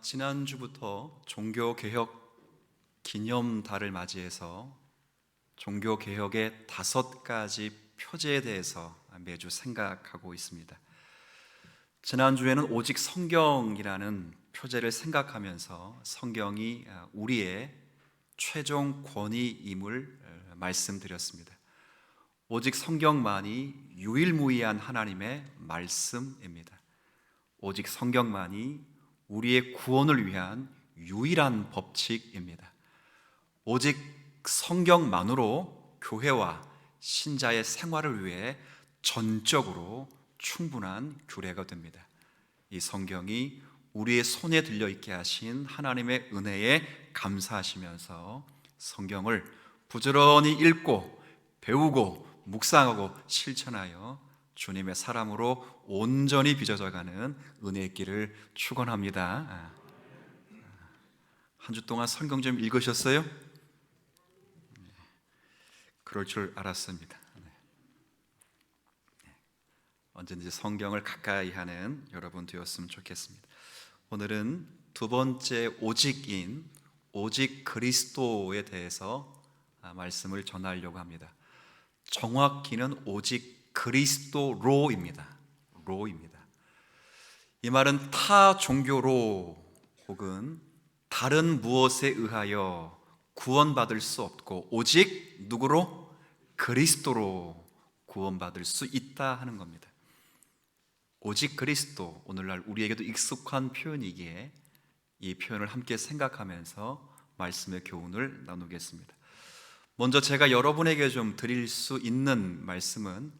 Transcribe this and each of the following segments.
지난주부터 종교개혁 기념달을 맞이해서 종교개혁의 5가지 표제에 대해서 매주 생각하고 있습니다. 지난주에는 오직 성경이라는 표제를 생각하면서 성경이 우리의 최종 권위임을 말씀드렸습니다. 오직 성경만이 유일무이한 하나님의 말씀입니다. 오직 성경만이 우리의 구원을 위한 유일한 법칙입니다. 오직 성경만으로 교회와 신자의 생활을 위해 전적으로 충분한 규례가 됩니다. 이 성경이 우리의 손에 들려있게 하신 하나님의 은혜에 감사하시면서 성경을 부지런히 읽고 배우고 묵상하고 실천하여 주님의 사람으로 온전히 빚어져가는 은혜의 길을 축원합니다. 한 주 동안 성경 좀 읽으셨어요? 그럴 줄 알았습니다. 언제든지 성경을 가까이 하는 여러분 되었으면 좋겠습니다. 오늘은 두 번째 오직인 오직 그리스도에 대해서 말씀을 전하려고 합니다. 정확히는 오직 그리스도로입니다. 로입니다. 이 말은 타 종교로 혹은 다른 무엇에 의하여 구원받을 수 없고 오직 누구로? 그리스도로 구원받을 수 있다 하는 겁니다. 오직 그리스도, 오늘날 우리에게도 익숙한 표현이기에 이 표현을 함께 생각하면서 말씀의 교훈을 나누겠습니다. 먼저 제가 여러분에게 좀 드릴 수 있는 말씀은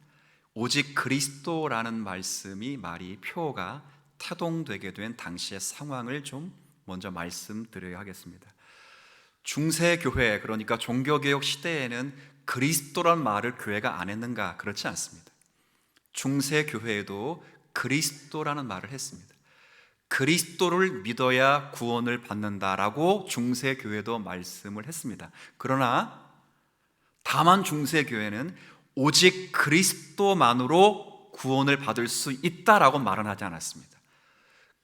오직 그리스도라는 말이 표어가 태동되게 된 당시의 상황을 좀 먼저 말씀드려야 하겠습니다. 중세교회, 그러니까 종교개혁 시대에는 그리스도란 말을 교회가 안 했는가? 그렇지 않습니다. 중세교회에도 그리스도라는 말을 했습니다. 그리스도를 믿어야 구원을 받는다라고 중세교회도 말씀을 했습니다. 그러나 다만 중세교회는 오직 그리스도만으로 구원을 받을 수 있다라고 말은 하지 않았습니다.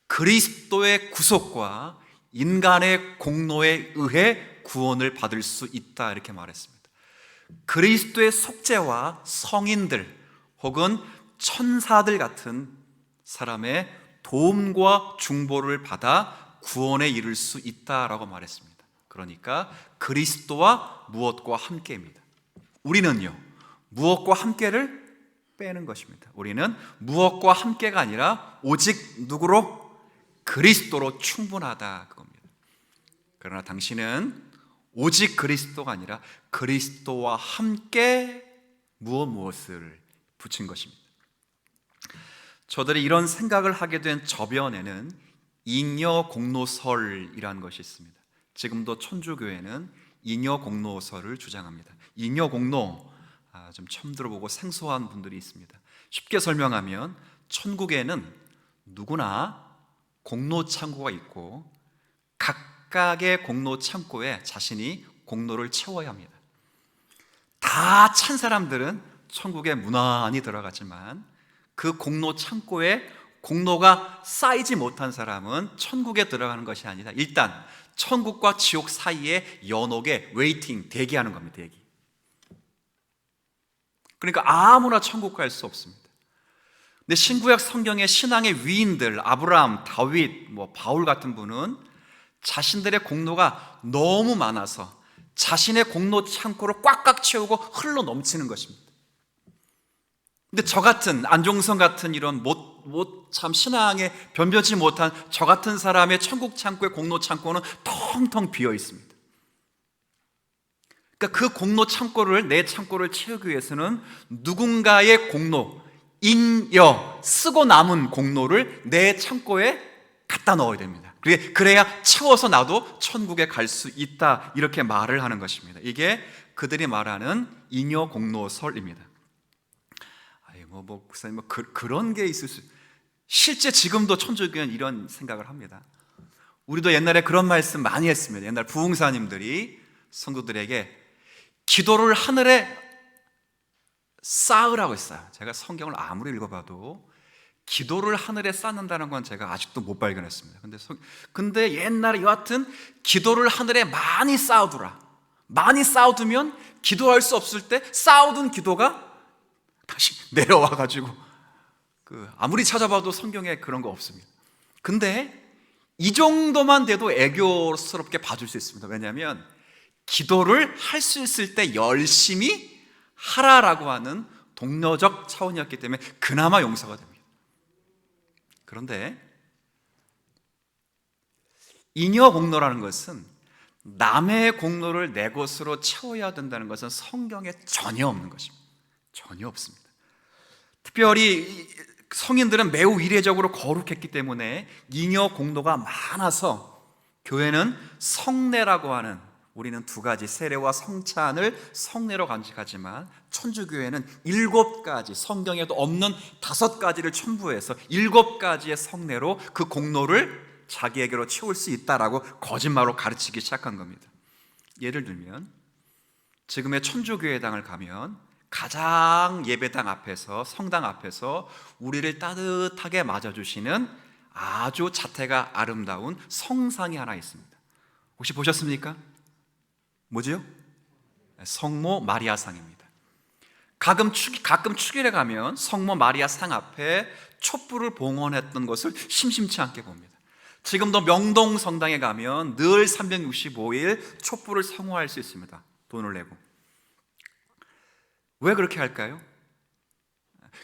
그리스도의 구속과 인간의 공로에 의해 구원을 받을 수 있다 이렇게 말했습니다. 그리스도의 속죄와 성인들 혹은 천사들 같은 사람의 도움과 중보를 받아 구원에 이를 수 있다라고 말했습니다. 그러니까 그리스도와 무엇과 함께입니다. 우리는요, 무엇과 함께를 빼는 것입니다. 우리는 무엇과 함께가 아니라 오직 누구로? 그리스도로 충분하다 그겁니다. 그러나 당신은 오직 그리스도가 아니라 그리스도와 함께 무엇을 붙인 것입니다. 저들이 이런 생각을 하게 된 저변에는 잉여공로설이라는 것이 있습니다. 지금도 천주교회는 잉여공로설을 주장합니다. 잉여공로, 좀 처음 들어보고 생소한 분들이 있습니다. 쉽게 설명하면 천국에는 누구나 공로창고가 있고 각각의 공로창고에 자신이 공로를 채워야 합니다. 다 찬 사람들은 천국에 무난히 들어가지만 그 공로창고에 공로가 쌓이지 못한 사람은 천국에 들어가는 것이 아니라 일단 천국과 지옥 사이에 연옥에 웨이팅, 대기하는 겁니다. 대기. 그러니까 아무나 천국 갈 수 없습니다. 근데 신구약 성경의 신앙의 위인들, 아브라함, 다윗, 바울 같은 분은 자신들의 공로가 너무 많아서 자신의 공로 창고를 꽉꽉 채우고 흘러 넘치는 것입니다. 근데 저 같은 안종성 같은 이런 참 신앙에 변변치 못한 저 같은 사람의 천국 창고의 공로 창고는 텅텅 비어 있습니다. 그러니까 그 공로 창고를, 내 창고를 채우기 위해서는 누군가의 공로, 잉여, 쓰고 남은 공로를 내 창고에 갖다 넣어야 됩니다. 그래야 채워서 나도 천국에 갈 수 있다 이렇게 말을 하는 것입니다. 이게 그들이 말하는 잉여 공로설입니다. 목사님, 그런 게 있을 수, 실제 지금도 천주교는 이런 생각을 합니다. 우리도 옛날에 그런 말씀 많이 했습니다. 옛날 부흥사님들이 성도들에게 기도를 하늘에 쌓으라고 했어요. 제가 성경을 아무리 읽어봐도 기도를 하늘에 쌓는다는 건 제가 아직도 못 발견했습니다. 근데 옛날에 여하튼 기도를 하늘에 많이 쌓아두라. 많이 쌓아두면 기도할 수 없을 때 쌓아둔 기도가 다시 내려와가지고 아무리 찾아봐도 성경에 그런 거 없습니다. 근데 이 정도만 돼도 애교스럽게 봐줄 수 있습니다. 왜냐하면 기도를 할 수 있을 때 열심히 하라라고 하는 동료적 차원이었기 때문에 그나마 용서가 됩니다. 그런데 잉여 공로라는 것은 남의 공로를 내 것으로 채워야 된다는 것은 성경에 전혀 없는 것입니다. 전혀 없습니다. 특별히 성인들은 매우 이례적으로 거룩했기 때문에 잉여 공로가 많아서 교회는 성례라고 하는, 우리는 두 가지 세례와 성찬을 성례로 간직하지만 천주교회는 7가지, 성경에도 없는 5가지를 첨부해서 7가지의 성례로 그 공로를 자기에게로 채울 수 있다라고 거짓말로 가르치기 시작한 겁니다. 예를 들면 지금의 천주교회당을 가면 가장 예배당 앞에서, 성당 앞에서 우리를 따뜻하게 맞아주시는 아주 자태가 아름다운 성상이 하나 있습니다. 혹시 보셨습니까? 뭐지요? 성모 마리아 상입니다. 가끔 축일에 가면 성모 마리아 상 앞에 촛불을 봉헌했던 것을 심심치 않게 봅니다. 지금도 명동 성당에 가면 늘 365일 촛불을 성호할 수 있습니다. 돈을 내고. 왜 그렇게 할까요?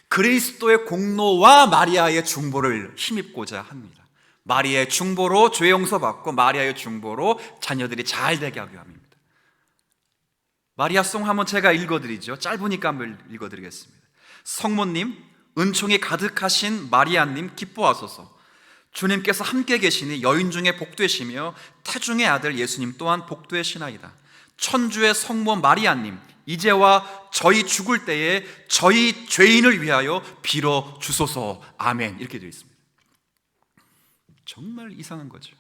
그리스도의 공로와 마리아의 중보를 힘입고자 합니다. 마리아의 중보로 죄 용서받고 마리아의 중보로 자녀들이 잘 되게 하기 위함입니다. 마리아송 한번 제가 읽어드리죠. 짧으니까 한번 읽어드리겠습니다. 성모님, 은총이 가득하신 마리아님 기뻐하소서. 주님께서 함께 계시니 여인 중에 복되시며 태중의 아들 예수님 또한 복되시나이다. 천주의 성모 마리아님, 이제와 저희 죽을 때에 저희 죄인을 위하여 빌어 주소서. 아멘. 이렇게 되어 있습니다. 정말 이상한 거죠.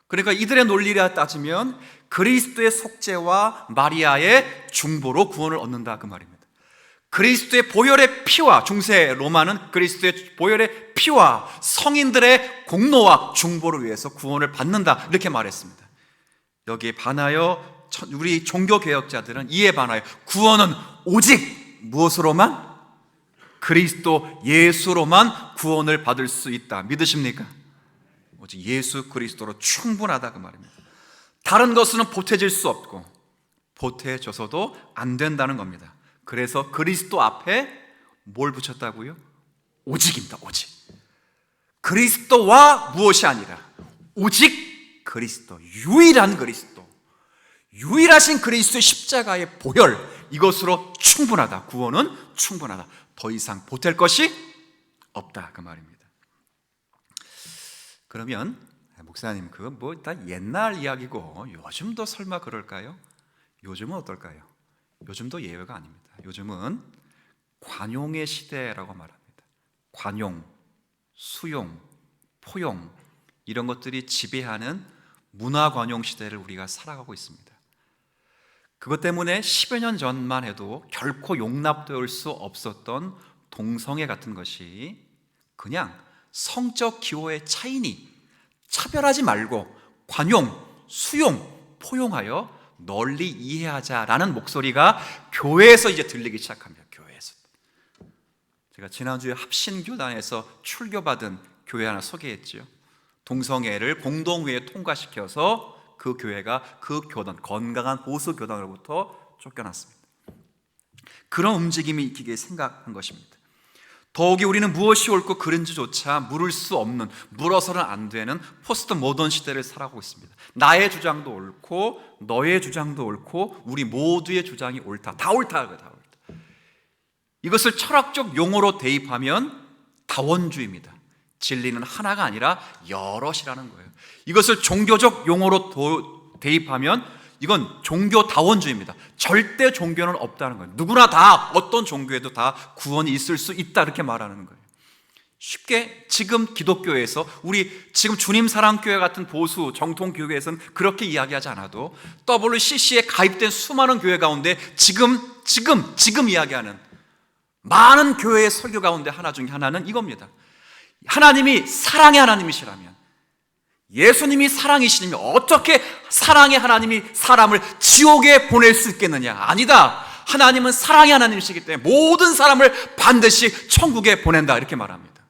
그러니까 이들의 논리라 따지면 그리스도의 속죄와 마리아의 중보로 구원을 얻는다, 그 말입니다. 그리스도의 보혈의 피와, 중세 로마는 그리스도의 보혈의 피와 성인들의 공로와 중보를 위해서 구원을 받는다, 이렇게 말했습니다. 여기에 반하여 우리 종교개혁자들은 이에 반하여 구원은 오직 무엇으로만? 그리스도 예수로만 구원을 받을 수 있다. 믿으십니까? 오직 예수 그리스도로 충분하다, 그 말입니다. 다른 것은 보태질 수 없고 보태져서도 안 된다는 겁니다. 그래서 그리스도 앞에 뭘 붙였다고요? 오직입니다. 오직. 그리스도와 무엇이 아니라 오직 그리스도, 유일한 그리스도, 유일하신 그리스도의 십자가의 보혈, 이것으로 충분하다. 구원은 충분하다. 더 이상 보탤 것이 없다, 그 말입니다. 그러면 목사님, 그거 뭐 다 옛날 이야기고 요즘도 설마 그럴까요? 요즘은 어떨까요? 요즘도 예외가 아닙니다. 요즘은 관용의 시대라고 말합니다. 관용, 수용, 포용, 이런 것들이 지배하는 문화관용 시대를 우리가 살아가고 있습니다. 그것 때문에 10여 년 전만 해도 결코 용납될 수 없었던 동성애 같은 것이 그냥 성적 기호의 차이니 차별하지 말고 관용, 수용, 포용하여 널리 이해하자라는 목소리가 교회에서 이제 들리기 시작합니다. 교회에서. 제가 지난주에 합신교단에서 출교받은 교회 하나 소개했죠. 동성애를 공동회에 통과시켜서 그 교회가 그 교단, 건강한 보수 교단으로부터 쫓겨났습니다. 그런 움직임이 있기에 생각한 것입니다. 더욱이 우리는 무엇이 옳고 그른지조차 물을 수 없는, 물어서는 안 되는 포스트 모던 시대를 살아가고 있습니다. 나의 주장도 옳고 너의 주장도 옳고 우리 모두의 주장이 옳다. 다 옳다. 다 옳다. 이것을 철학적 용어로 대입하면 다원주의입니다. 진리는 하나가 아니라 여럿이라는 거예요. 이것을 종교적 용어로 대입하면 이건 종교다원주의입니다. 절대 종교는 없다는 거예요. 누구나 다, 어떤 종교에도 다 구원이 있을 수 있다, 이렇게 말하는 거예요. 쉽게 지금 기독교에서, 우리 지금 주님사랑교회 같은 보수 정통교회에서는 그렇게 이야기하지 않아도 WCC에 가입된 수많은 교회 가운데 지금 이야기하는 많은 교회의 설교 가운데 하나 중에 하나는 이겁니다. 하나님이 사랑의 하나님이시라면, 예수님이 사랑이시면 어떻게 사랑의 하나님이 사람을 지옥에 보낼 수 있겠느냐? 아니다. 하나님은 사랑의 하나님이시기 때문에 모든 사람을 반드시 천국에 보낸다, 이렇게 말합니다.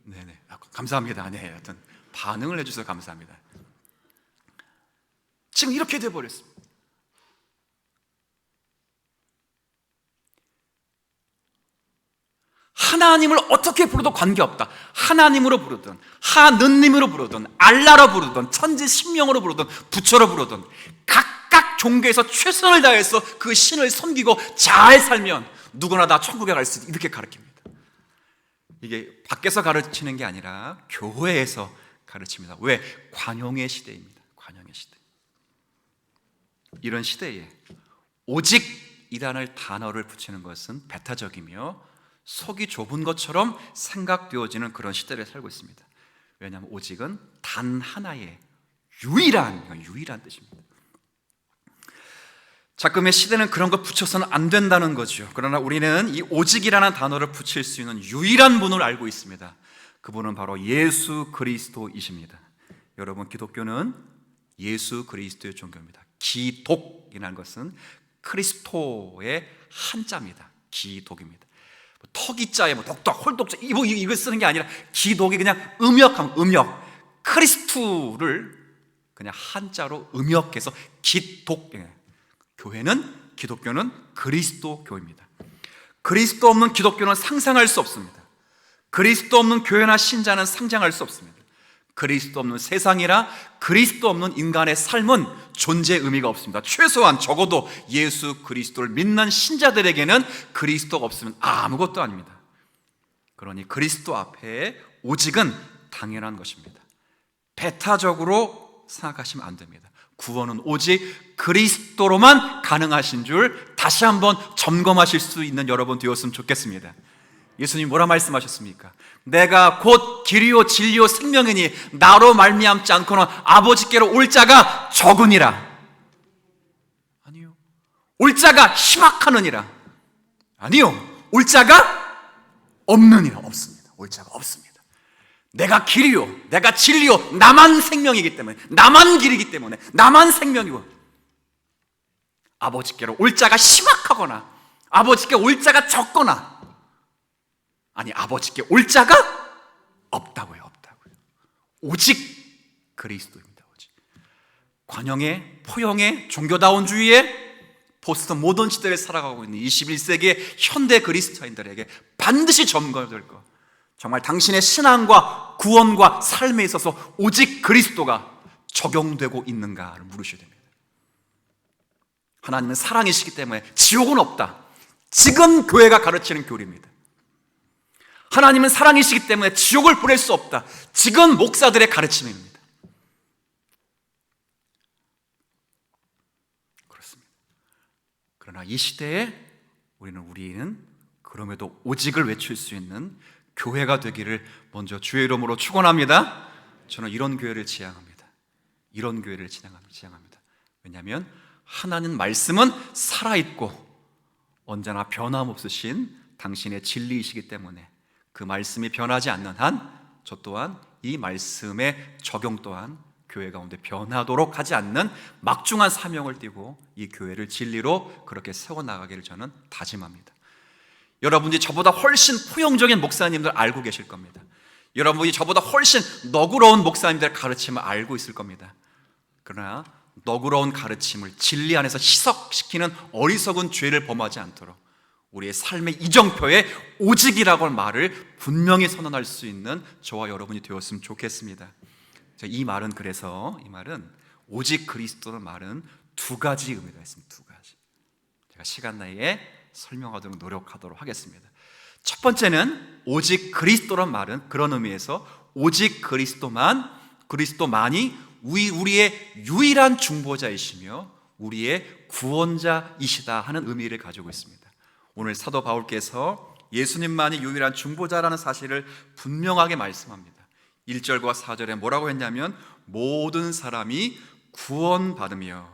네네, 감사합니다. 네, 하여튼 반응을 해주셔서 감사합니다. 지금 이렇게 돼버렸습니다. 하나님을 어떻게 부르도 관계없다. 하나님으로 부르든 하느님으로 부르든 알라로 부르든 천지 신명으로 부르든 부처로 부르든 각각 종교에서 최선을 다해서 그 신을 섬기고 잘 살면 누구나 다 천국에 갈 수 있다, 이렇게 가르칩니다. 이게 밖에서 가르치는 게 아니라 교회에서 가르칩니다. 왜? 관용의 시대입니다. 관용의 시대. 이런 시대에 오직이라는 단어를 붙이는 것은 배타적이며 속이 좁은 것처럼 생각되어지는 그런 시대를 살고 있습니다. 왜냐하면 오직은 단 하나의 유일한 뜻입니다. 자금의 시대는 그런 거 붙여서는 안 된다는 거죠. 그러나 우리는 이 오직이라는 단어를 붙일 수 있는 유일한 분을 알고 있습니다. 그분은 바로 예수 그리스도이십니다. 여러분, 기독교는 예수 그리스도의 종교입니다. 기독이라는 것은 크리스토의 한자입니다. 기독입니다. 턱이자에 독독, 홀독자 이거 쓰는 게 아니라 기독이 그냥 음역, 크리스투를 그냥 한자로 음역해서 기독. 기독교는 그리스도 교입니다. 그리스도 없는 기독교는 상상할 수 없습니다. 그리스도 없는 교회나 신자는 상장할 수 없습니다. 그리스도 없는 세상이라 그리스도 없는 인간의 삶은 존재 의미가 없습니다. 최소한 적어도 예수 그리스도를 믿는 신자들에게는 그리스도가 없으면 아무것도 아닙니다. 그러니 그리스도 앞에 오직은 당연한 것입니다. 배타적으로 생각하시면 안 됩니다. 구원은 오직 그리스도로만 가능하신 줄 다시 한번 점검하실 수 있는 여러분 되었으면 좋겠습니다. 예수님 뭐라 말씀하셨습니까? 내가 곧 길이요 진리요 생명이니 나로 말미암지 않고는 아버지께로 올 자가 적으니라. 아니요. 올 자가 희박하느니라. 아니요. 올 자가 없느니라. 없습니다. 올 자가 없습니다. 내가 길이요, 내가 진리요, 나만 생명이기 때문에, 나만 길이기 때문에, 나만 생명이고, 아버지께로 올 자가 희박하거나 아버지께 올 자가 적거나, 아니 아버지께 올 자가 없다고요. 오직 그리스도입니다. 오직. 관용의 포용의 종교다운주의의 포스트 모던 시대를 살아가고 있는 21세기의 현대 그리스도인들에게 반드시 점검될 것, 정말 당신의 신앙과 구원과 삶에 있어서 오직 그리스도가 적용되고 있는가를 물으셔야 됩니다. 하나님은 사랑이시기 때문에 지옥은 없다. 지금 교회가 가르치는 교리입니다. 하나님은 사랑이시기 때문에 지옥을 보낼 수 없다. 지금 목사들의 가르침입니다. 그렇습니다. 그러나 이 시대에 우리는 그럼에도 오직을 외칠 수 있는 교회가 되기를 먼저 주의 이름으로 축원합니다. 저는 이런 교회를 지향합니다. 이런 교회를 지향합니다. 왜냐하면 하나님 말씀은 살아있고 언제나 변함없으신 당신의 진리이시기 때문에 그 말씀이 변하지 않는 한 저 또한 이 말씀의 적용 또한 교회 가운데 변하도록 하지 않는 막중한 사명을 띠고 이 교회를 진리로 그렇게 세워나가기를 저는 다짐합니다. 여러분이 저보다 훨씬 포용적인 목사님들 알고 계실 겁니다. 여러분이 저보다 훨씬 너그러운 목사님들 가르침을 알고 있을 겁니다. 그러나 너그러운 가르침을 진리 안에서 희석시키는 어리석은 죄를 범하지 않도록 우리의 삶의 이정표에 오직이라고 하는 말을 분명히 선언할 수 있는 저와 여러분이 되었으면 좋겠습니다. 이 말은 오직 그리스도는 말은 두 가지 의미가 있습니다. 두 가지. 제가 시간 내에 설명하도록 노력하도록 하겠습니다. 첫 번째는 오직 그리스도란 말은 그런 의미에서 오직 그리스도만이 우리의 유일한 중보자이시며 우리의 구원자이시다 하는 의미를 가지고 있습니다. 오늘 사도 바울께서 예수님만이 유일한 중보자라는 사실을 분명하게 말씀합니다. 1절과 4절에 뭐라고 했냐면 모든 사람이 구원받으며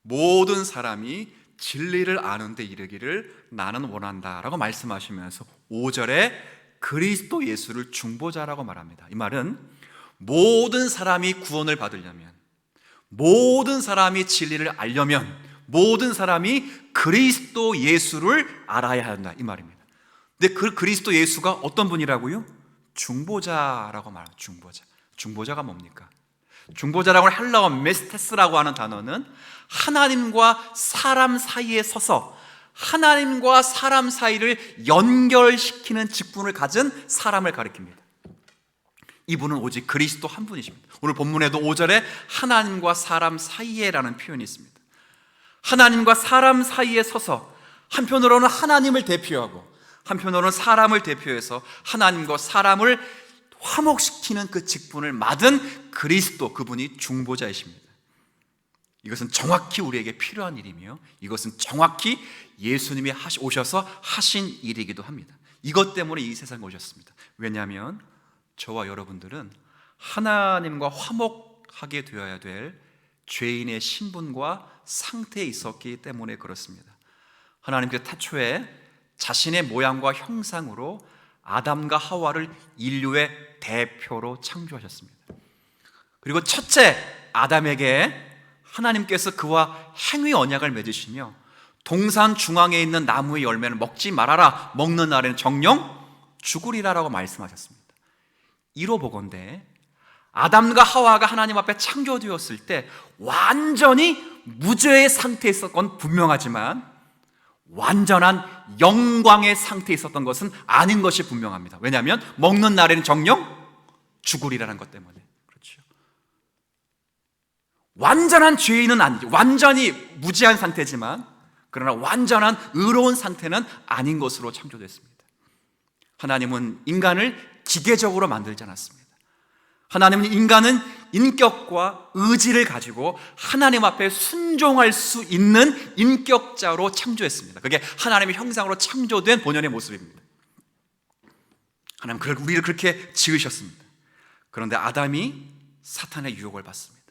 모든 사람이 진리를 아는 데 이르기를 나는 원한다 라고 말씀하시면서 5절에 그리스도 예수를 중보자라고 말합니다. 이 말은 모든 사람이 구원을 받으려면, 모든 사람이 진리를 알려면, 모든 사람이 그리스도 예수를 알아야 한다, 이 말입니다. 근데 그 그리스도 예수가 어떤 분이라고요? 중보자라고 말합니다. 중보자가 뭡니까? 중보자라고 하는 헬라어 메스테스라고 하는 단어는 하나님과 사람 사이에 서서 하나님과 사람 사이를 연결시키는 직분을 가진 사람을 가리킵니다. 이분은 오직 그리스도 한 분이십니다. 오늘 본문에도 5절에 하나님과 사람 사이에라는 표현이 있습니다. 하나님과 사람 사이에 서서 한편으로는 하나님을 대표하고 한편으로는 사람을 대표해서 하나님과 사람을 화목시키는 그 직분을 맡은 그리스도, 그분이 중보자이십니다. 이것은 정확히 우리에게 필요한 일이며 이것은 정확히 예수님이 오셔서 하신 일이기도 합니다. 이것 때문에 이 세상에 오셨습니다. 왜냐하면 저와 여러분들은 하나님과 화목하게 되어야 될 죄인의 신분과 상태에 있었기 때문에 그렇습니다. 하나님께서 태초에 자신의 모양과 형상으로 아담과 하와를 인류의 대표로 창조하셨습니다. 그리고 첫째 아담에게 하나님께서 그와 행위 언약을 맺으시며 동산 중앙에 있는 나무의 열매를 먹지 말아라, 먹는 날에는 정령 죽으리라라고 말씀하셨습니다. 이로 보건대 아담과 하와가 하나님 앞에 창조되었을 때 완전히 무죄의 상태에 있었건 분명하지만 완전한 영광의 상태에 있었던 것은 아닌 것이 분명합니다. 왜냐하면 먹는 날에는 정령 죽으리라는 것 때문에 그렇죠. 완전한 죄인은 아니죠. 완전히 무죄한 상태지만 그러나 완전한 의로운 상태는 아닌 것으로 창조됐습니다. 하나님은 인간을 기계적으로 만들지 않았습니다. 하나님은 인간은 인격과 의지를 가지고 하나님 앞에 순종할 수 있는 인격자로 창조했습니다. 그게 하나님의 형상으로 창조된 본연의 모습입니다. 하나님은 우리를 그렇게 지으셨습니다. 그런데 아담이 사탄의 유혹을 받습니다.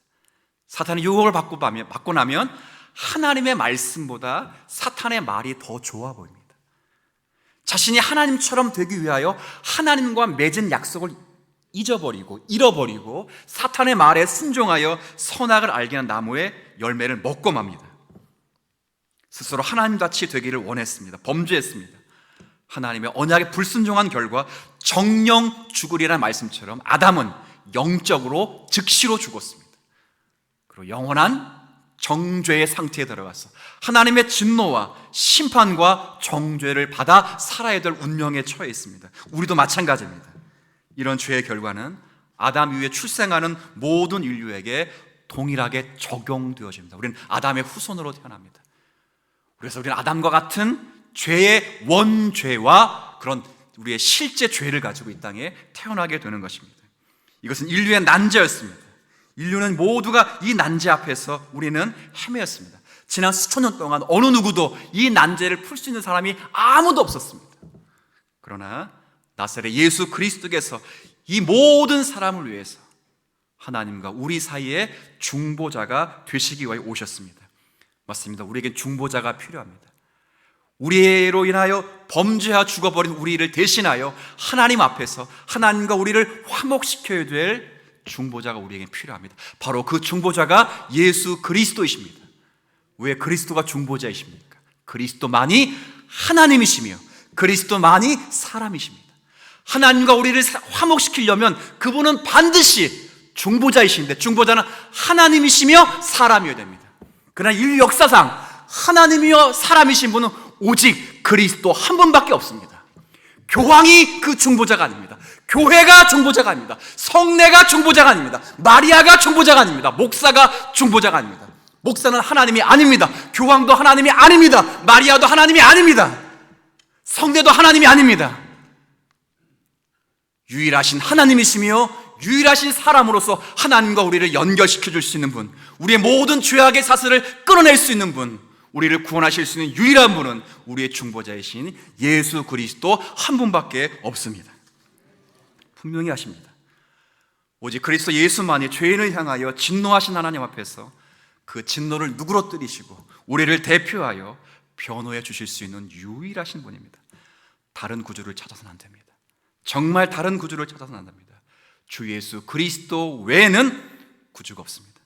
사탄의 유혹을 받고 나면 하나님의 말씀보다 사탄의 말이 더 좋아 보입니다. 자신이 하나님처럼 되기 위하여 하나님과 맺은 약속을 잃어버리고 사탄의 말에 순종하여 선악을 알게 한 나무의 열매를 먹고 맙니다. 스스로 하나님같이 되기를 원했습니다. 범죄했습니다. 하나님의 언약에 불순종한 결과 정령 죽으리라는 말씀처럼 아담은 영적으로 즉시로 죽었습니다. 그리고 영원한 정죄의 상태에 들어가서 하나님의 진노와 심판과 정죄를 받아 살아야 될 운명에 처해 있습니다. 우리도 마찬가지입니다. 이런 죄의 결과는 아담 이후에 출생하는 모든 인류에게 동일하게 적용되어집니다. 우리는 아담의 후손으로 태어납니다. 그래서 우리는 아담과 같은 죄의 원죄와 그런 우리의 실제 죄를 가지고 이 땅에 태어나게 되는 것입니다. 이것은 인류의 난제였습니다. 인류는 모두가 이 난제 앞에서 우리는 헤매었습니다. 지난 수천 년 동안 어느 누구도 이 난제를 풀 수 있는 사람이 아무도 없었습니다. 그러나 나사렛 예수 그리스도께서 이 모든 사람을 위해서 하나님과 우리 사이에 중보자가 되시기 위해 오셨습니다. 맞습니다. 우리에겐 중보자가 필요합니다. 우리로 인하여 범죄하여 죽어버린 우리를 대신하여 하나님 앞에서 하나님과 우리를 화목시켜야 될 중보자가 우리에게 필요합니다. 바로 그 중보자가 예수 그리스도이십니다. 왜 그리스도가 중보자이십니까? 그리스도만이 하나님이시며 그리스도만이 사람이십니다. 하나님과 우리를 화목시키려면 그분은 반드시 중보자이신데 중보자는 하나님이시며 사람이어야 됩니다. 그러나 인류 역사상 하나님이여 사람이신 분은 오직 그리스도 한 분밖에 없습니다. 교황이 그 중보자가 아닙니다. 교회가 중보자가 아닙니다. 성례가 중보자가 아닙니다. 마리아가 중보자가 아닙니다. 목사가 중보자가 아닙니다. 목사는 하나님이 아닙니다. 교황도 하나님이 아닙니다. 마리아도 하나님이 아닙니다. 성례도 하나님이 아닙니다. 유일하신 하나님이시며 유일하신 사람으로서 하나님과 우리를 연결시켜 줄 수 있는 분, 우리의 모든 죄악의 사슬을 끊어낼 수 있는 분, 우리를 구원하실 수 있는 유일한 분은 우리의 중보자이신 예수 그리스도 한 분밖에 없습니다. 분명히 하십니다. 오직 그리스도 예수만이 죄인을 향하여 진노하신 하나님 앞에서 그 진노를 누그러뜨리시고 우리를 대표하여 변호해 주실 수 있는 유일하신 분입니다. 다른 구주를 찾아서는 안 됩니다. 정말 다른 구주를 찾아서는 안 됩니다. 주 예수 그리스도 외에는 구주가 없습니다.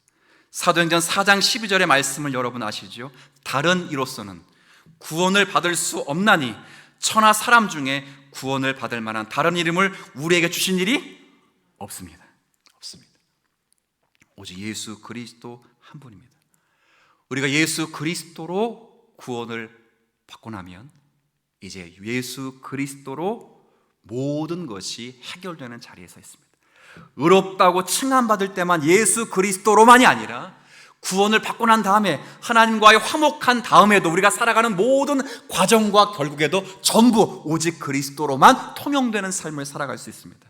사도행전 4장 12절의 말씀을 여러분 아시죠? 다른 이로서는 구원을 받을 수 없나니 천하 사람 중에 구원을 받을 만한 다른 이름을 우리에게 주신 일이 없습니다. 없습니다. 오직 예수 그리스도 한 분입니다. 우리가 예수 그리스도로 구원을 받고 나면 이제 예수 그리스도로 모든 것이 해결되는 자리에 서 있습니다. 의롭다고 칭함받을 때만 예수 그리스도로만이 아니라 구원을 받고 난 다음에 하나님과의 화목한 다음에도 우리가 살아가는 모든 과정과 결국에도 전부 오직 그리스도로만 통용되는 삶을 살아갈 수 있습니다.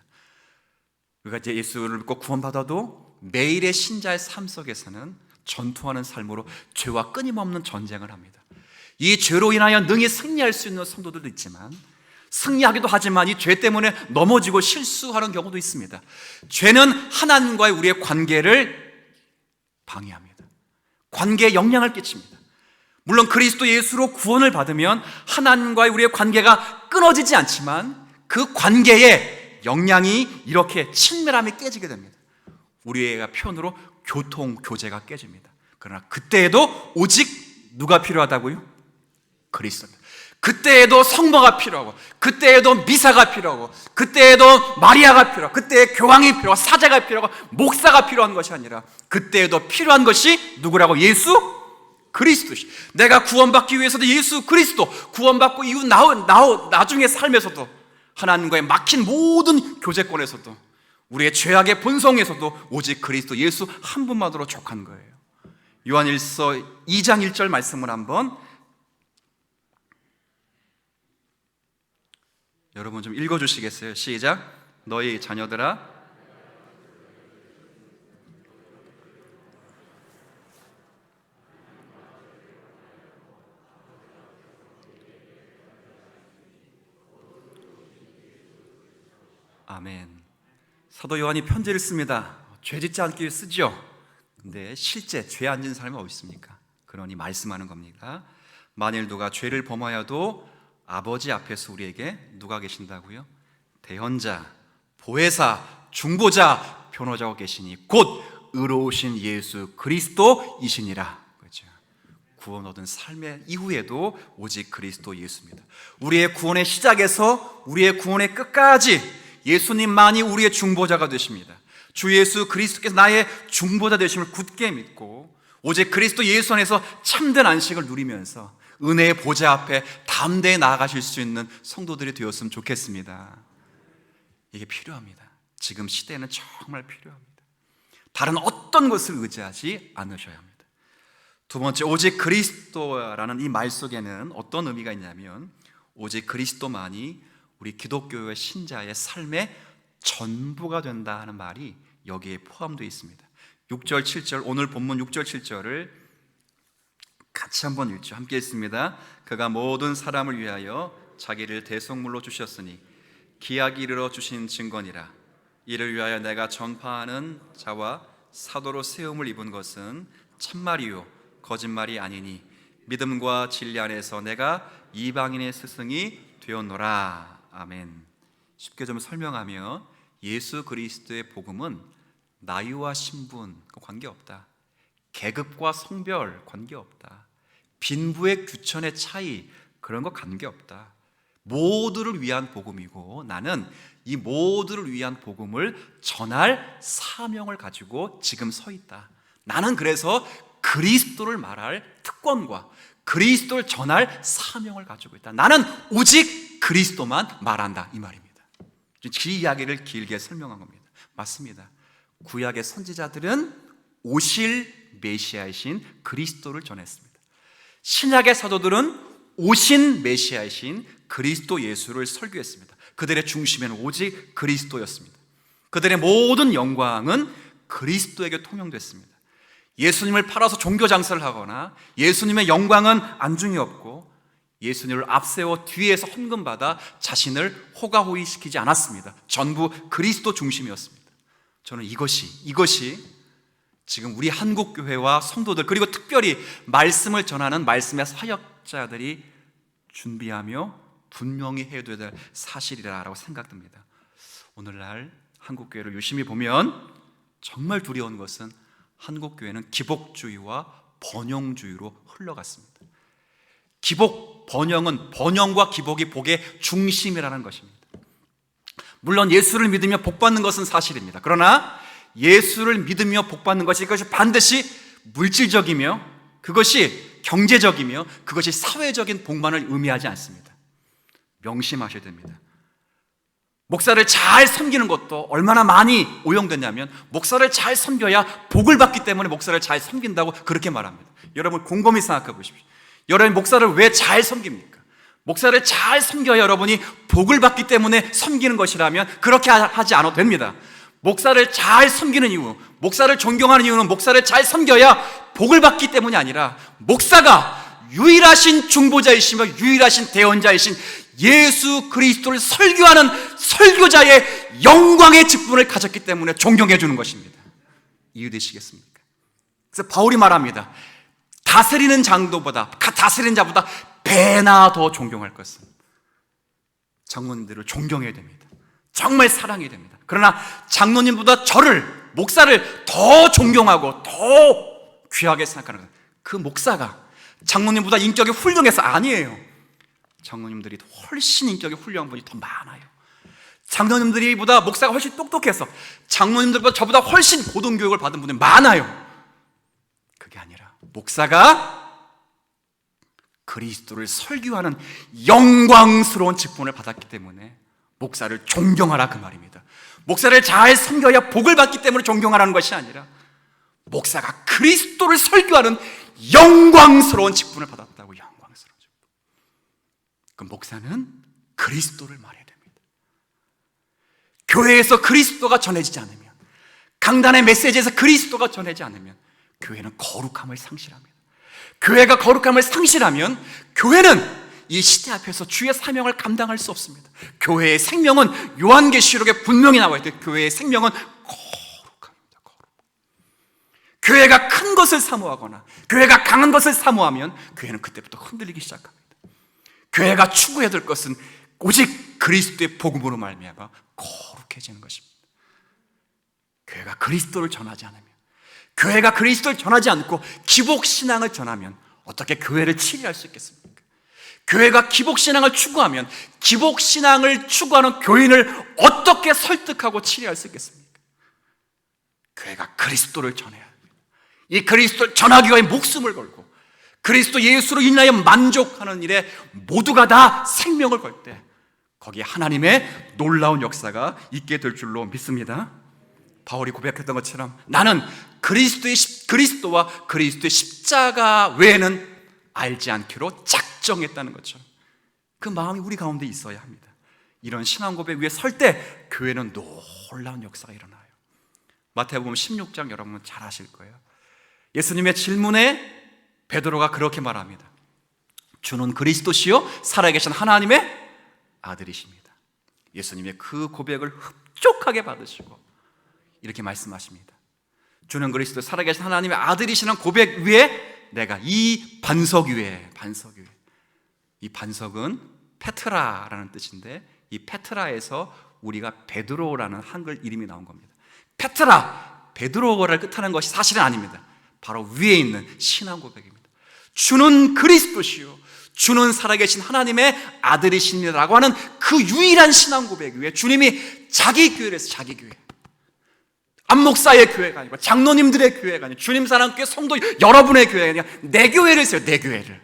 우리가 이제 예수를 믿고 구원받아도 매일의 신자의 삶 속에서는 전투하는 삶으로 죄와 끊임없는 전쟁을 합니다. 이 죄로 인하여 능히 승리할 수 있는 성도들도 있지만 승리하기도 하지만 이 죄 때문에 넘어지고 실수하는 경우도 있습니다. 죄는 하나님과의 우리의 관계를 방해합니다. 관계에 영향을 끼칩니다. 물론 그리스도 예수로 구원을 받으면 하나님과의 우리의 관계가 끊어지지 않지만 그 관계에 영향이 이렇게 친밀함이 깨지게 됩니다. 우리의 표현으로 교통, 교제가 깨집니다. 그러나 그때에도 오직 누가 필요하다고요? 그리스도입니다. 그때에도 성모가 필요하고, 그때에도 미사가 필요하고, 그때에도 마리아가 필요하고, 그때에 교황이 필요하고, 사제가 필요하고, 목사가 필요한 것이 아니라 그때에도 필요한 것이 누구라고? 예수 그리스도시. 내가 구원받기 위해서도 예수 그리스도, 구원받고 이후 나중의 삶에서도 하나님과의 막힌 모든 교제권에서도 우리의 죄악의 본성에서도 오직 그리스도 예수 한 분만으로 족한 거예요. 요한일서 2장 1절 말씀을 한번 여러분 좀 읽어주시겠어요? 시작. 너희 자녀들아 아멘. 사도 요한이 편지를 씁니다. 죄 짓지 않기 위해 쓰죠. 근데 실제 죄 안 짓는 사람이 어디 있습니까? 그러니 말씀하는 겁니다. 만일 누가 죄를 범하여도 아버지 앞에서 우리에게 누가 계신다고요? 대언자, 보혜사, 중보자, 변호자가 계시니 곧 의로우신 예수 그리스도이시니라. 그렇죠? 구원 얻은 삶의 이후에도 오직 그리스도 예수입니다. 우리의 구원의 시작에서 우리의 구원의 끝까지 예수님만이 우리의 중보자가 되십니다. 주 예수 그리스도께서 나의 중보자 되심을 굳게 믿고 오직 그리스도 예수 안에서 참된 안식을 누리면서 은혜의 보좌 앞에 담대히 나아가실 수 있는 성도들이 되었으면 좋겠습니다. 이게 필요합니다. 지금 시대에는 정말 필요합니다. 다른 어떤 것을 의지하지 않으셔야 합니다. 두 번째, 오직 그리스도라는 이 말 속에는 어떤 의미가 있냐면 오직 그리스도만이 우리 기독교의 신자의 삶의 전부가 된다 하는 말이 여기에 포함되어 있습니다. 6절 7절, 오늘 본문 6절 7절을 같이 한번 읽죠. 함께 읽습니다. 그가 모든 사람을 위하여 자기를 대속물로 주셨으니 기약이 이르러 주신 증거니라. 이를 위하여 내가 전파하는 자와 사도로 세움을 입은 것은 참말이요 거짓말이 아니니 믿음과 진리 안에서 내가 이방인의 스승이 되었노라. 아멘. 쉽게 좀 설명하면 예수 그리스도의 복음은 나이와 신분 관계없다. 계급과 성별 관계없다. 빈부의 규천의 차이 그런 거 관계없다. 모두를 위한 복음이고 나는 이 모두를 위한 복음을 전할 사명을 가지고 지금 서 있다. 나는 그래서 그리스도를 말할 특권과 그리스도를 전할 사명을 가지고 있다. 나는 오직 그리스도만 말한다 이 말입니다. 그 이야기를 길게 설명한 겁니다. 맞습니다. 구약의 선지자들은 오실 메시아이신 그리스도를 전했습니다. 신약의 사도들은 오신 메시아이신 그리스도 예수를 설교했습니다. 그들의 중심에는 오직 그리스도였습니다. 그들의 모든 영광은 그리스도에게 통용됐습니다. 예수님을 팔아서 종교 장사를 하거나 예수님의 영광은 안중이 없고 예수님을 앞세워 뒤에서 헌금받아 자신을 호가호위시키지 않았습니다. 전부 그리스도 중심이었습니다. 저는 이것이 지금 우리 한국교회와 성도들, 그리고 특별히 말씀을 전하는 말씀의 사역자들이 준비하며 분명히 해둬야 될 사실이라고 생각됩니다. 오늘날 한국교회를 유심히 보면 정말 두려운 것은 한국교회는 기복주의와 번영주의로 흘러갔습니다. 기복, 번영은 번영과 기복이 복의 중심이라는 것입니다. 물론 예수를 믿으며 복받는 것은 사실입니다. 그러나 예수를 믿으며 복받는 것이 그것이 반드시 물질적이며 그것이 경제적이며 그것이 사회적인 복만을 의미하지 않습니다. 명심하셔야 됩니다. 목사를 잘 섬기는 것도 얼마나 많이 오용됐냐면 목사를 잘 섬겨야 복을 받기 때문에 목사를 잘 섬긴다고 그렇게 말합니다. 여러분 곰곰이 생각해 보십시오. 여러분 목사를 왜 잘 섬깁니까? 목사를 잘 섬겨야 여러분이 복을 받기 때문에 섬기는 것이라면 그렇게 하지 않아도 됩니다. 목사를 잘 섬기는 이유, 목사를 존경하는 이유는 목사를 잘 섬겨야 복을 받기 때문이 아니라 목사가 유일하신 중보자이시며 유일하신 대언자이신 예수 그리스도를 설교하는 설교자의 영광의 직분을 가졌기 때문에 존경해 주는 것입니다. 이해되시겠습니까? 그래서 바울이 말합니다. 다스리는 장도보다, 다스리는 자보다 배나 더 존경할 것은 장로님들을 존경해야 됩니다. 정말 사랑해야 됩니다. 그러나 장로님보다 저를, 목사를 더 존경하고 더 귀하게 생각하는 것, 그 목사가 장로님보다 인격이 훌륭해서 아니에요. 장로님들이 훨씬 인격이 훌륭한 분이 더 많아요. 장로님들보다 목사가 훨씬 똑똑해서 장로님들보다 저보다 훨씬 고등교육을 받은 분들이 많아요. 그게 아니라 목사가 그리스도를 설교하는 영광스러운 직분을 받았기 때문에 목사를 존경하라 그 말입니다. 목사를 잘 섬겨야 복을 받기 때문에 존경하라는 것이 아니라 목사가 그리스도를 설교하는 영광스러운 직분을 받았다고. 영광스러운 직분. 그 목사는 그리스도를 말해야 됩니다. 교회에서 그리스도가 전해지지 않으면, 강단의 메시지에서 그리스도가 전해지지 않으면 교회는 거룩함을 상실합니다. 교회가 거룩함을 상실하면 교회는 이 시대 앞에서 주의 사명을 감당할 수 없습니다. 교회의 생명은 요한계시록에 분명히 나와 있듯 교회의 생명은 거룩합니다. 교회가 큰 것을 사모하거나 교회가 강한 것을 사모하면 교회는 그때부터 흔들리기 시작합니다. 교회가 추구해야 될 것은 오직 그리스도의 복음으로 말미암아 거룩해지는 것입니다. 교회가 그리스도를 전하지 않으면, 교회가 그리스도를 전하지 않고 기복신앙을 전하면 어떻게 교회를 치리할 수 있겠습니까? 교회가 기복신앙을 추구하면 기복신앙을 추구하는 교인을 어떻게 설득하고 치리할 수 있겠습니까? 교회가 그리스도를 전해야 합니다. 이 그리스도를 전하기 위해 목숨을 걸고 그리스도 예수로 인하여 만족하는 일에 모두가 다 생명을 걸 때 거기에 하나님의 놀라운 역사가 있게 될 줄로 믿습니다. 바울이 고백했던 것처럼 나는 그리스도와 그리스도의 십자가 외에는 알지 않기로 작정했다는 것처럼 그 마음이 우리 가운데 있어야 합니다. 이런 신앙 고백 위에 설 때 교회는 놀라운 역사가 일어나요. 마태복음 16장 여러분 잘 아실 거예요. 예수님의 질문에 베드로가 그렇게 말합니다. 주는 그리스도시요 살아계신 하나님의 아들이십니다. 예수님의 그 고백을 흡족하게 받으시고 이렇게 말씀하십니다. 주는 그리스도 살아계신 하나님의 아들이시는 고백 위에 내가 이 반석 위에, 이 반석은 페트라라는 뜻인데 이 페트라에서 우리가 베드로라는 한글 이름이 나온 겁니다. 페트라, 베드로를 뜻하는 것이 사실은 아닙니다. 바로 위에 있는 신앙 고백입니다. 주는 그리스도시요 주는 살아계신 하나님의 아들이십니다라고 하는 그 유일한 신앙 고백 위에 주님이 자기 교회를 해서 자기 교회, 안목사의 교회가 아니고 장로님들의 교회가 아니고 주님 사랑교회 성도 여러분의 교회가 아니라 내 교회를 세요. 내 교회를.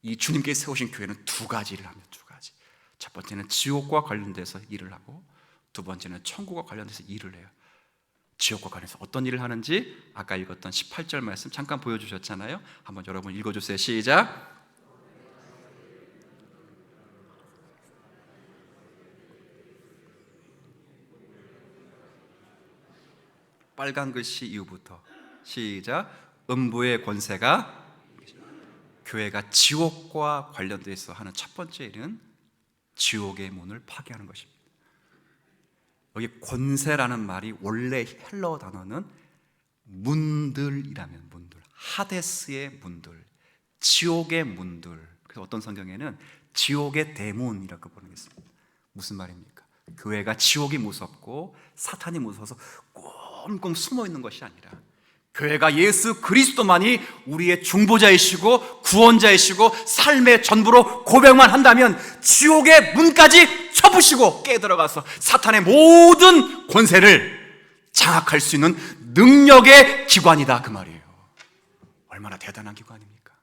이 주님께서 세우신 교회는 두 가지를 합니다. 두 가지. 첫 번째는 지옥과 관련돼서 일을 하고 두 번째는 천국과 관련돼서 일을 해요. 지옥과 관련해서 어떤 일을 하는지 아까 읽었던 18절 말씀 잠깐 보여주셨잖아요. 한번 여러분 읽어주세요. 시작. 빨간 글씨 이후부터 시작. 음부의 권세가, 교회가 지옥과 관련돼서 하는 첫 번째 일은 지옥의 문을 파괴하는 것입니다. 여기 권세라는 말이 원래 헬라어 단어는 문들이라면 문들, 하데스의 문들, 지옥의 문들. 그래서 어떤 성경에는 지옥의 대문이라고 부르는 게 있습니다. 무슨 말입니까? 교회가 지옥이 무섭고 사탄이 무서워서 꼼꼼 숨어 있는 것이 아니라 교회가 예수 그리스도만이 우리의 중보자이시고 구원자이시고 삶의 전부로 고백만 한다면 지옥의 문까지 쳐부시고 깨들어가서 사탄의 모든 권세를 장악할 수 있는 능력의 기관이다, 그 말이에요. 얼마나 대단한 기관입니까?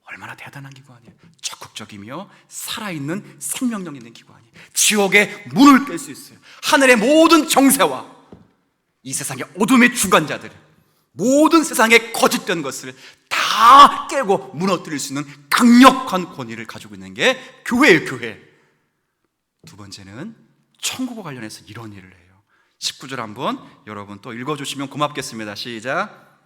얼마나 대단한 기관이에요. 적극적이며 살아있는 생명력 있는 기관이에요. 지옥의 문을 깰 수 있어요. 하늘의 모든 정세와 이 세상의 어둠의 주관자들, 모든 세상의 거짓된 것을 다 깨고 무너뜨릴 수 있는 강력한 권위를 가지고 있는 게 교회예요, 교회. 두 번째는 천국과 관련해서 이런 일을 해요. 19절 한번 여러분 또 읽어주시면 고맙겠습니다. 시작.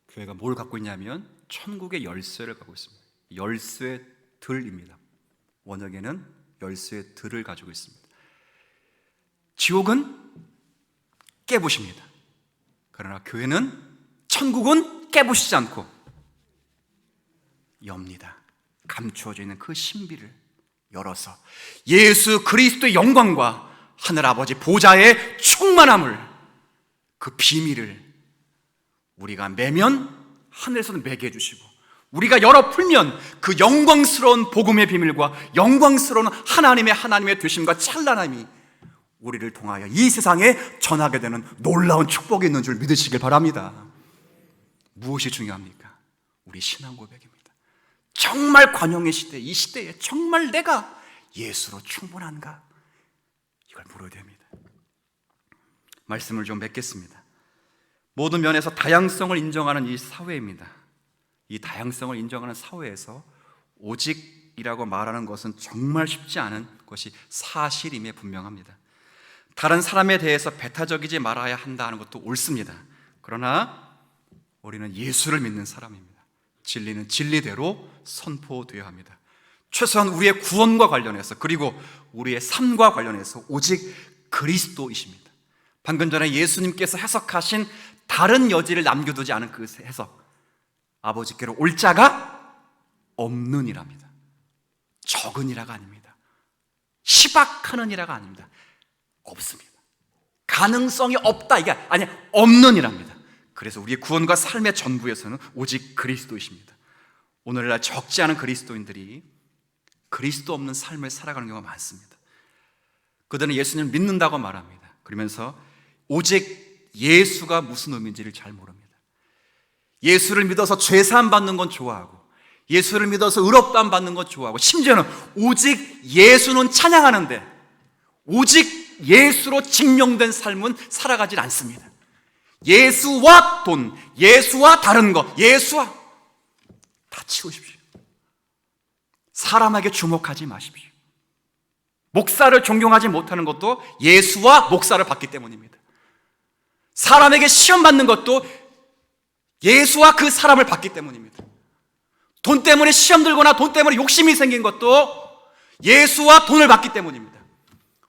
교회가 뭘 갖고 있냐면 천국의 열쇠를 갖고 있습니다. 열쇠들입니다. 원역에는 열쇠들을 가지고 있습니다. 지옥은 깨부십니다. 그러나 교회는, 천국은 깨부시지 않고 엽니다. 감추어져 있는 그 신비를 열어서 예수 그리스도의 영광과 하늘아버지 보좌의 충만함을, 그 비밀을 우리가 매면 하늘에서도 매게 해주시고, 우리가 열어 풀면 그 영광스러운 복음의 비밀과 영광스러운 하나님의 되심과 찬란함이 우리를 통하여 이 세상에 전하게 되는 놀라운 축복이 있는 줄 믿으시길 바랍니다. 무엇이 중요합니까? 우리 신앙 고백입니다. 정말 관용의 시대, 이 시대에 정말 내가 예수로 충분한가? 이걸 물어야 됩니다. 말씀을 좀 맺겠습니다. 모든 면에서 다양성을 인정하는 이 사회입니다. 이 다양성을 인정하는 사회에서 오직이라고 말하는 것은 정말 쉽지 않은 것이 사실임에 분명합니다. 다른 사람에 대해서 배타적이지 말아야 한다는 것도 옳습니다. 그러나 우리는 예수를 믿는 사람입니다. 진리는 진리대로 선포되어야 합니다. 최소한 우리의 구원과 관련해서, 그리고 우리의 삶과 관련해서 오직 그리스도이십니다. 방금 전에 예수님께서 해석하신 다른 여지를 남겨두지 않은 그 해석, 아버지께로 올 자가 없는 이랍니다. 적은 이라가 아닙니다. 희박하는 이라가 아닙니다. 없습니다. 가능성이 없다, 이게 아니야, 없는 이랍니다. 그래서 우리의 구원과 삶의 전부에서는 오직 그리스도이십니다. 오늘날 적지 않은 그리스도인들이 그리스도 없는 삶을 살아가는 경우가 많습니다. 그들은 예수님을 믿는다고 말합니다. 그러면서 오직 예수가 무슨 의미인지를 잘 모릅니다. 예수를 믿어서 죄사함 받는 건 좋아하고, 예수를 믿어서 의롭다함 받는 건 좋아하고, 심지어는 오직 예수는 찬양하는데 오직 예수로 증명된 삶은 살아가질 않습니다. 예수와 돈, 예수와 다른 것, 예수와 다 치우십시오. 사람에게 주목하지 마십시오. 목사를 존경하지 못하는 것도 예수와 목사를 받기 때문입니다. 사람에게 시험 받는 것도 예수와 그 사람을 받기 때문입니다. 돈 때문에 시험 들거나 돈 때문에 욕심이 생긴 것도 예수와 돈을 받기 때문입니다.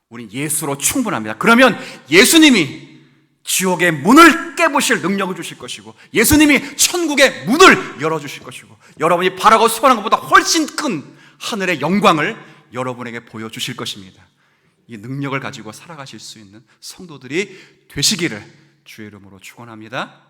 우린 예수로 충분합니다. 그러면 예수님이 지옥의 문을 깨부실 능력을 주실 것이고, 예수님이 천국의 문을 열어주실 것이고, 여러분이 바라고 소원한 것보다 훨씬 큰 하늘의 영광을 여러분에게 보여주실 것입니다. 이 능력을 가지고 살아가실 수 있는 성도들이 되시기를 주의 이름으로 축원합니다.